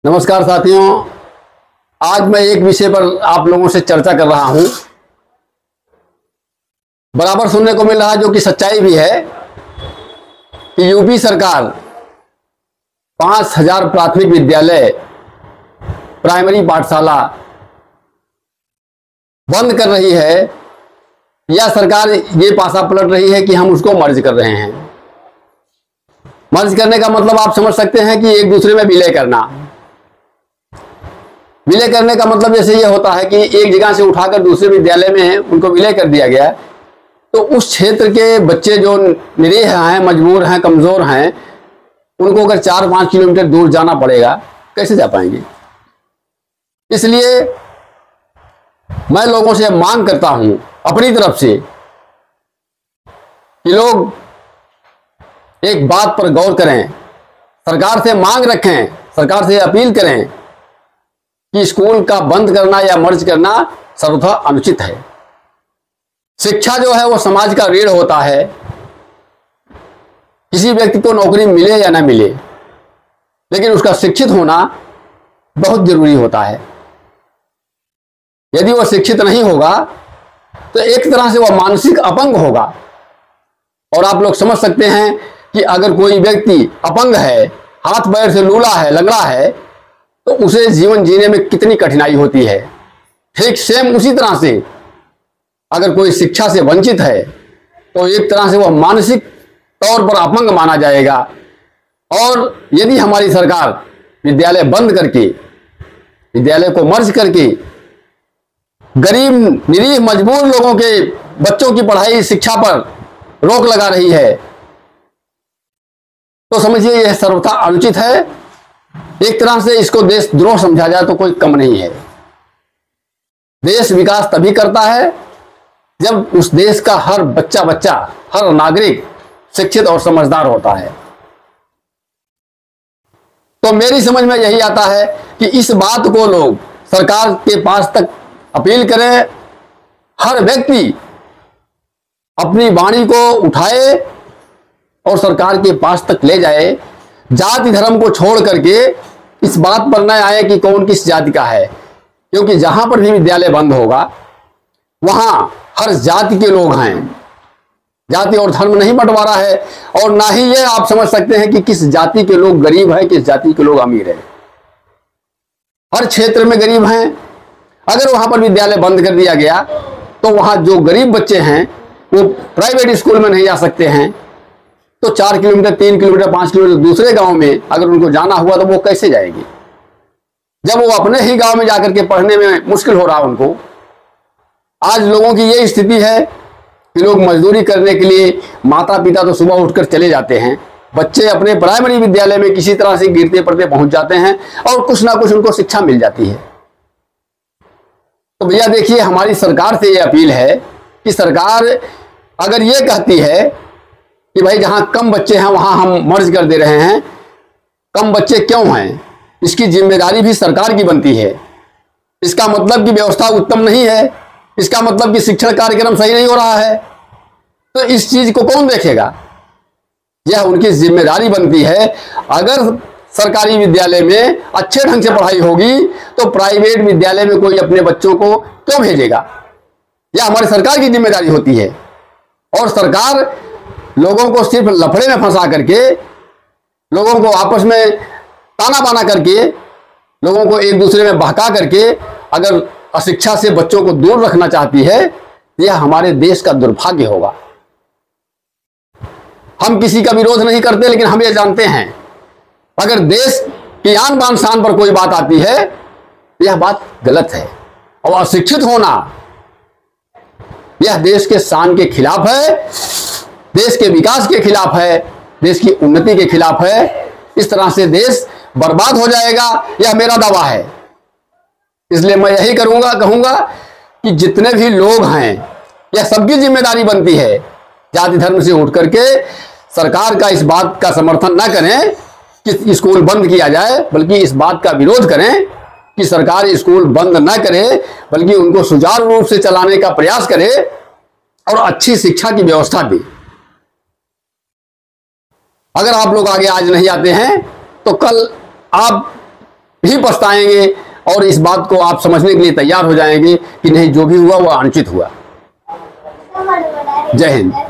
नमस्कार साथियों, आज मैं एक विषय पर आप लोगों से चर्चा कर रहा हूं। बराबर सुनने को मिल रहा है, जो कि सच्चाई भी है, कि यूपी सरकार 5000 प्राथमिक विद्यालय, प्राइमरी पाठशाला बंद कर रही है, या सरकार ये पासा पलट रही है कि हम उसको मर्ज कर रहे हैं। मर्ज करने का मतलब आप समझ सकते हैं कि एक दूसरे में विलय करना। विलय करने का मतलब जैसे ये होता है कि एक जगह से उठाकर दूसरे विद्यालय में उनको विलय कर दिया गया, तो उस क्षेत्र के बच्चे जो निरीह हैं, मजबूर हैं, कमजोर हैं, उनको अगर 4-5 किलोमीटर दूर जाना पड़ेगा, कैसे जा पाएंगे। इसलिए मैं लोगों से मांग करता हूं अपनी तरफ से कि लोग एक बात पर गौर करें, सरकार से मांग रखें, सरकार से अपील करें कि स्कूल का बंद करना या मर्ज करना सर्वथा अनुचित है। शिक्षा जो है वो समाज का रीढ़ होता है। किसी व्यक्ति को नौकरी मिले या ना मिले, लेकिन उसका शिक्षित होना बहुत जरूरी होता है। यदि वह शिक्षित नहीं होगा तो एक तरह से वह मानसिक अपंग होगा। और आप लोग समझ सकते हैं कि अगर कोई व्यक्ति अपंग है, हाथ पैर से लूला है, लंगड़ा है, तो उसे जीवन जीने में कितनी कठिनाई होती है। ठीक सेम उसी तरह से अगर कोई शिक्षा से वंचित है तो एक तरह से वह मानसिक तौर पर अपंग माना जाएगा। और यदि हमारी सरकार विद्यालय बंद करके, विद्यालय को मर्ज करके गरीब, निरीह, मजबूर लोगों के बच्चों की पढ़ाई, शिक्षा पर रोक लगा रही है, तो समझिए यह सर्वथा अनुचित है। एक तरह से इसको देशद्रोह समझा जाए तो कोई कम नहीं है। देश विकास तभी करता है जब उस देश का हर बच्चा, हर नागरिक शिक्षित और समझदार होता है। तो मेरी समझ में यही आता है कि इस बात को लोग सरकार के पास तक अपील करें। हर व्यक्ति अपनी वाणी को उठाए और सरकार के पास तक ले जाए। जाति धर्म को छोड़ करके इस बात पर न आए कि कौन किस जाति का है, क्योंकि जहां पर भी विद्यालय बंद होगा वहां हर जाति के लोग हैं। जाति और धर्म नहीं बंटवारा है, और ना ही ये आप समझ सकते हैं कि किस जाति के लोग गरीब हैं, किस जाति के लोग अमीर हैं। हर क्षेत्र में गरीब हैं। अगर वहां पर विद्यालय बंद कर दिया गया तो वहां जो गरीब बच्चे हैं वो प्राइवेट स्कूल में नहीं जा सकते हैं, तो 4 किलोमीटर, 3 किलोमीटर, 5 किलोमीटर दूसरे गांव में अगर उनको जाना हुआ तो वो कैसे जाएंगे, जब वो अपने ही गांव में जाकर के पढ़ने में मुश्किल हो रहा है उनको। आज लोगों की ये स्थिति है कि लोग मजदूरी करने के लिए, माता पिता तो सुबह उठकर चले जाते हैं, बच्चे अपने प्राइमरी विद्यालय में किसी तरह से गिरते पड़ते पहुंच जाते हैं और कुछ ना कुछ उनको शिक्षा मिल जाती है। तो भैया देखिए, हमारी सरकार से ये अपील है कि सरकार अगर ये कहती है कि भाई जहां कम बच्चे हैं वहां हम मर्ज कर दे रहे हैं, कम बच्चे क्यों हैं, इसकी जिम्मेदारी भी सरकार की बनती है। इसका मतलब कि व्यवस्था उत्तम नहीं है, इसका मतलब कि शिक्षण कार्यक्रम सही नहीं हो रहा है, तो इस चीज को कौन देखेगा। यह उनकी जिम्मेदारी बनती है। अगर सरकारी विद्यालय में अच्छे ढंग से पढ़ाई होगी तो प्राइवेट विद्यालय में कोई अपने बच्चों को क्यों भेजेगा। यह हमारी सरकार की जिम्मेदारी होती है। और सरकार लोगों को सिर्फ लफड़े में फंसा करके, लोगों को आपस में ताना बाना करके, लोगों को एक दूसरे में बहका करके अगर अशिक्षा से बच्चों को दूर रखना चाहती है, तो यह हमारे देश का दुर्भाग्य होगा। हम किसी का विरोध नहीं करते, लेकिन हम ये जानते हैं अगर देश की आन बान शान पर कोई बात आती है तो यह बात गलत है। और अशिक्षित होना यह देश के शान के खिलाफ है, देश के विकास के खिलाफ है, देश की उन्नति के खिलाफ है। इस तरह से देश बर्बाद हो जाएगा, यह मेरा दावा है। इसलिए मैं यही कहूंगा कि जितने भी लोग हैं, यह सबकी जिम्मेदारी बनती है, जाति धर्म से उठ करके सरकार का इस बात का समर्थन न करें कि स्कूल बंद किया जाए, बल्कि इस बात का विरोध करें कि सरकार स्कूल बंद न करे, बल्कि उनको सुचारू रूप से चलाने का प्रयास करे और अच्छी शिक्षा की व्यवस्था दे। अगर आप लोग आगे आज नहीं आते हैं तो कल आप ही पछताएंगे और इस बात को आप समझने के लिए तैयार हो जाएंगे कि नहीं, जो भी हुआ वह अनुचित हुआ। जय हिंद।